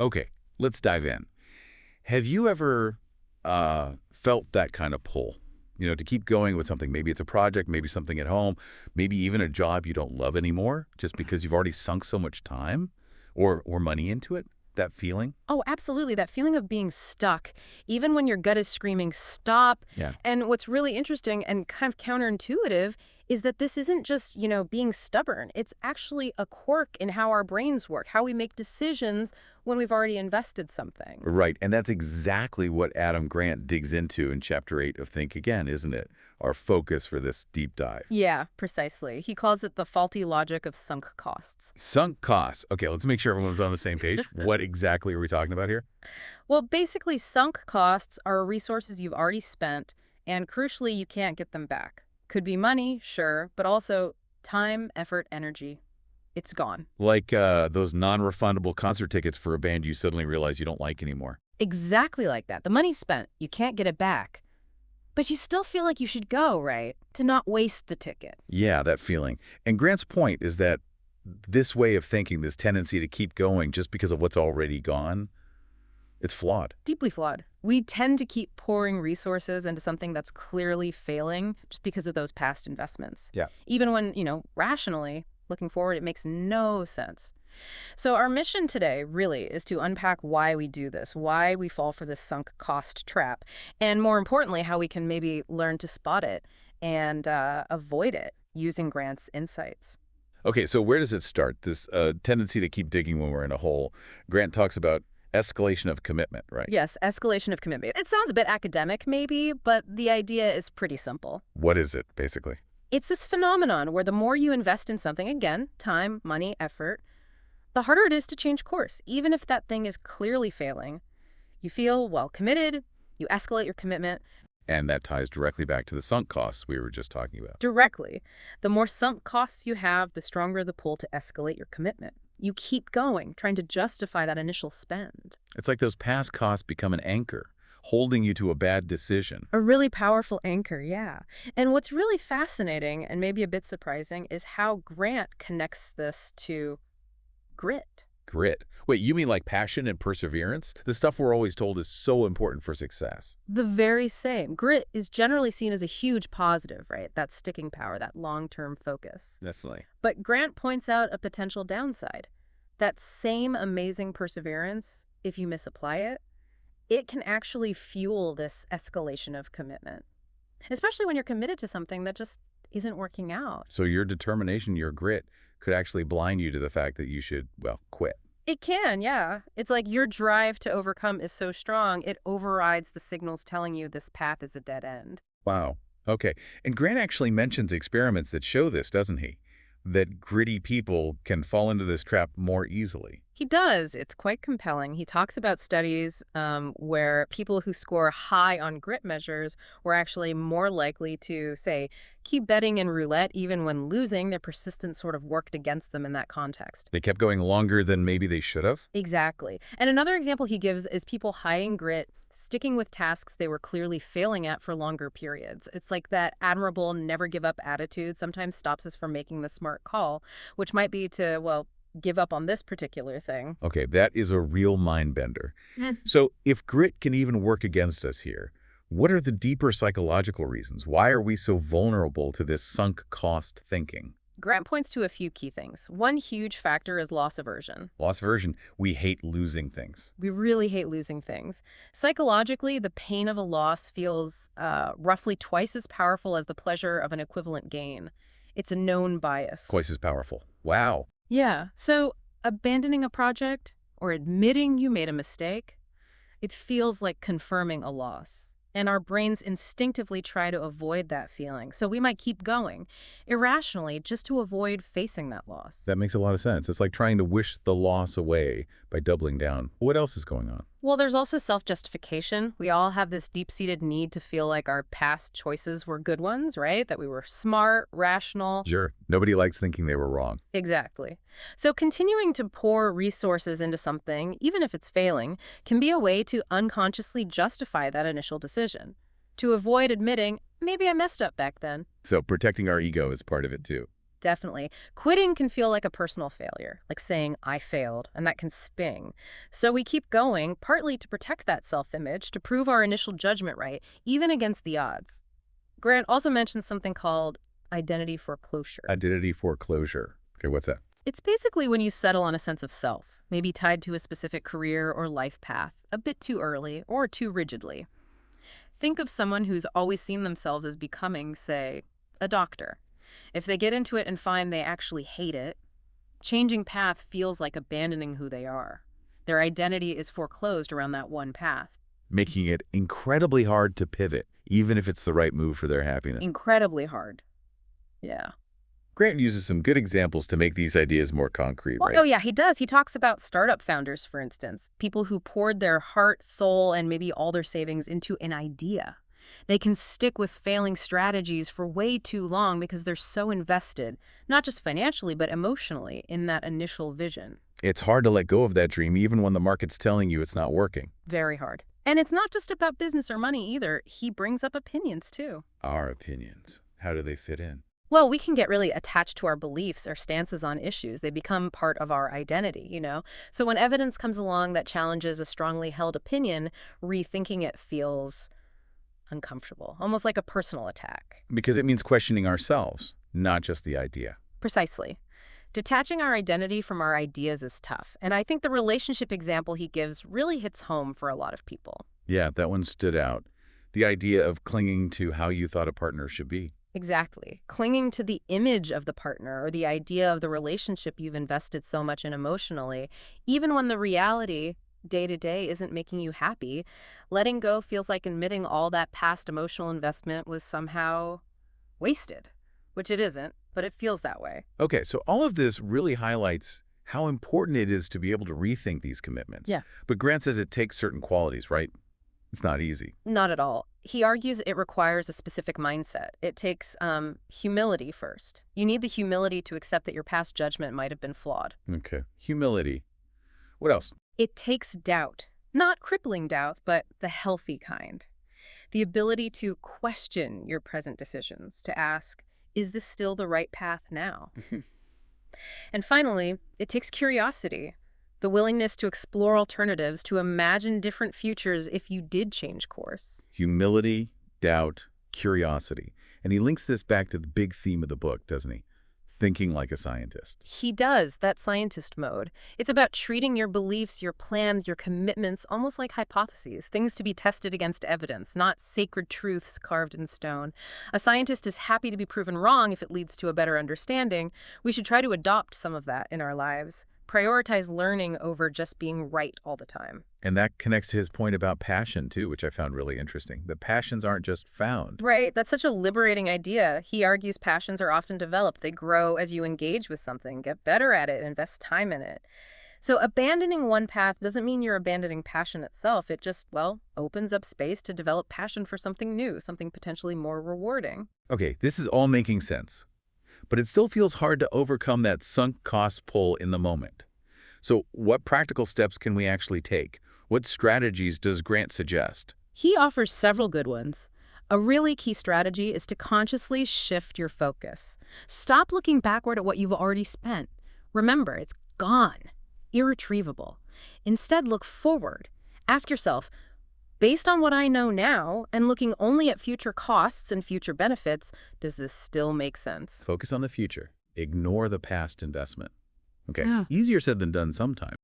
Okay, let's dive in. Have you ever felt that kind of pull? To keep going with something. Maybe it's a project, maybe something at home, maybe even a job you don't love anymore just because you've already sunk so much time or money into it? That feeling? Oh, absolutely. That feeling of being stuck, even when your gut is screaming, stop. Yeah. And what's really interesting and kind of counterintuitive is that this isn't just, being stubborn. It's actually a quirk in how our brains work, how we make decisions when we've already invested something. Right. And that's exactly what Adam Grant digs into in Chapter 8 of Think Again, isn't it? Our focus for this deep dive. Yeah, precisely. He calls it the faulty logic of sunk costs. Sunk costs. Okay, let's make sure everyone's on the same page. What exactly are we talking about here? Well, basically, sunk costs are resources you've already spent, and crucially, you can't get them back. Could be money, sure, but also time, effort, energy. It's gone. Like those non-refundable concert tickets for a band you suddenly realize you don't like anymore. Exactly like that. The money's spent. You can't get it back. But you still feel like you should go, right? To not waste the ticket. Yeah, that feeling. And Grant's point is that this way of thinking, this tendency to keep going just because of what's already gone, it's flawed. Deeply flawed. We tend to keep pouring resources into something that's clearly failing just because of those past investments. Yeah. Even when, rationally, looking forward, it makes no sense. So our mission today really is to unpack why we do this, why we fall for this sunk cost trap, and more importantly, how we can maybe learn to spot it and avoid it using Grant's insights. Okay, so where does it start? This tendency to keep digging when we're in a hole. Grant talks about escalation of commitment, right? Yes, escalation of commitment. It sounds a bit academic maybe, but the idea is pretty simple. What is it, basically? It's this phenomenon where the more you invest in something, again, time, money, effort, the harder it is to change course, even if that thing is clearly failing. You feel well committed, you escalate your commitment. And that ties directly back to the sunk costs we were just talking about. Directly. The more sunk costs you have, the stronger the pull to escalate your commitment. You keep going, trying to justify that initial spend. It's like those past costs become an anchor, holding you to a bad decision. A really powerful anchor, yeah. And what's really fascinating, and maybe a bit surprising, is how Grant connects this to grit. Grit. Wait, you mean like passion and perseverance? The stuff we're always told is so important for success. The very same. Grit is generally seen as a huge positive, right? That sticking power, that long-term focus. Definitely. But Grant points out a potential downside. That same amazing perseverance, if you misapply it, it can actually fuel this escalation of commitment, especially when you're committed to something that just isn't working out. So your determination, your grit, could actually blind you to the fact that you should, well, quit. It can, yeah. It's like your drive to overcome is so strong, it overrides the signals telling you this path is a dead end. Wow. Okay. And Grant actually mentions experiments that show this, doesn't he? That gritty people can fall into this trap more easily. He does. It's quite compelling. He talks about studies where people who score high on grit measures were actually more likely to, say, keep betting in roulette even when losing. Their persistence sort of worked against them in that context. They kept going longer than maybe they should have? Exactly. And another example he gives is people high in grit sticking with tasks they were clearly failing at for longer periods. It's like that admirable never give up attitude sometimes stops us from making the smart call, which might be to, well, give up on this particular thing. Okay, that is a real mind bender. So if grit can even work against us here, what are the deeper psychological reasons? Why are we so vulnerable to this sunk cost thinking? Grant points to a few key things. One huge factor is loss aversion. Loss aversion, we hate losing things. We really hate losing things. Psychologically, the pain of a loss feels roughly twice as powerful as the pleasure of an equivalent gain. It's a known bias. Twice as powerful. Wow. Yeah, so abandoning a project or admitting you made a mistake, it feels like confirming a loss. And our brains instinctively try to avoid that feeling. So we might keep going, irrationally, just to avoid facing that loss. That makes a lot of sense. It's like trying to wish the loss away by doubling down. What else is going on? Well, there's also self-justification. We all have this deep-seated need to feel like our past choices were good ones, right? That we were smart, rational. Sure. Nobody likes thinking they were wrong. Exactly. So continuing to pour resources into something, even if it's failing, can be a way to unconsciously justify that initial decision, to avoid admitting, maybe I messed up back then. So protecting our ego is part of it too. Definitely. Quitting can feel like a personal failure, like saying, I failed, and that can sting. So we keep going, partly to protect that self-image, to prove our initial judgment right, even against the odds. Grant also mentioned something called identity foreclosure. Identity foreclosure. Okay, what's that? It's basically when you settle on a sense of self, maybe tied to a specific career or life path, a bit too early or too rigidly. Think of someone who's always seen themselves as becoming, say, a doctor. If they get into it and find they actually hate it, changing path feels like abandoning who they are. Their identity is foreclosed around that one path. Making it incredibly hard to pivot, even if it's the right move for their happiness. Incredibly hard. Yeah. Grant uses some good examples to make these ideas more concrete, right? Oh, yeah, he does. He talks about startup founders, for instance, people who poured their heart, soul, and maybe all their savings into an idea. They can stick with failing strategies for way too long because they're so invested, not just financially, but emotionally, in that initial vision. It's hard to let go of that dream even when the market's telling you it's not working. Very hard. And it's not just about business or money either. He brings up opinions, too. Our opinions. How do they fit in? Well, we can get really attached to our beliefs or stances on issues. They become part of our identity, you know? So when evidence comes along that challenges a strongly held opinion, rethinking it feels uncomfortable, almost like a personal attack. Because it means questioning ourselves, not just the idea. Precisely. Detaching our identity from our ideas is tough, and I think the relationship example he gives really hits home for a lot of people. Yeah, that one stood out. The idea of clinging to how you thought a partner should be. Exactly. Clinging to the image of the partner or the idea of the relationship you've invested so much in emotionally, even when the reality day to day isn't making you happy, letting go feels like admitting all that past emotional investment was somehow wasted, which it isn't, but it feels that way. Okay, so all of this really highlights how important it is to be able to rethink these commitments. Yeah. But Grant says it takes certain qualities, right? It's not easy. Not at all. He argues it requires a specific mindset. It takes humility first. You need the humility to accept that your past judgment might have been flawed. Okay. Humility. What else? It takes doubt. Not crippling doubt, but the healthy kind. The ability to question your present decisions, to ask, is this still the right path now? And finally, it takes curiosity. The willingness to explore alternatives, to imagine different futures if you did change course. Humility, doubt, curiosity. And he links this back to the big theme of the book, doesn't he? Thinking like a scientist. He does, that scientist mode. It's about treating your beliefs, your plans, your commitments almost like hypotheses, things to be tested against evidence, not sacred truths carved in stone. A scientist is happy to be proven wrong if it leads to a better understanding. We should try to adopt some of that in our lives. Prioritize learning over just being right all the time. And that connects to his point about passion, too, which I found really interesting. The passions aren't just found. Right. That's such a liberating idea. He argues passions are often developed. They grow as you engage with something, get better at it, invest time in it. So abandoning one path doesn't mean you're abandoning passion itself. It just, well, opens up space to develop passion for something new, something potentially more rewarding. Okay, this is all making sense. But it still feels hard to overcome that sunk cost pull in the moment. So what practical steps can we actually take? What strategies does Grant suggest? He offers several good ones. A really key strategy is to consciously shift your focus. Stop looking backward at what you've already spent. Remember, it's gone, irretrievable. Instead, look forward. Ask yourself, based on what I know now and looking only at future costs and future benefits, does this still make sense? Focus on the future. Ignore the past investment. Okay, Yeah. easier said than done sometimes.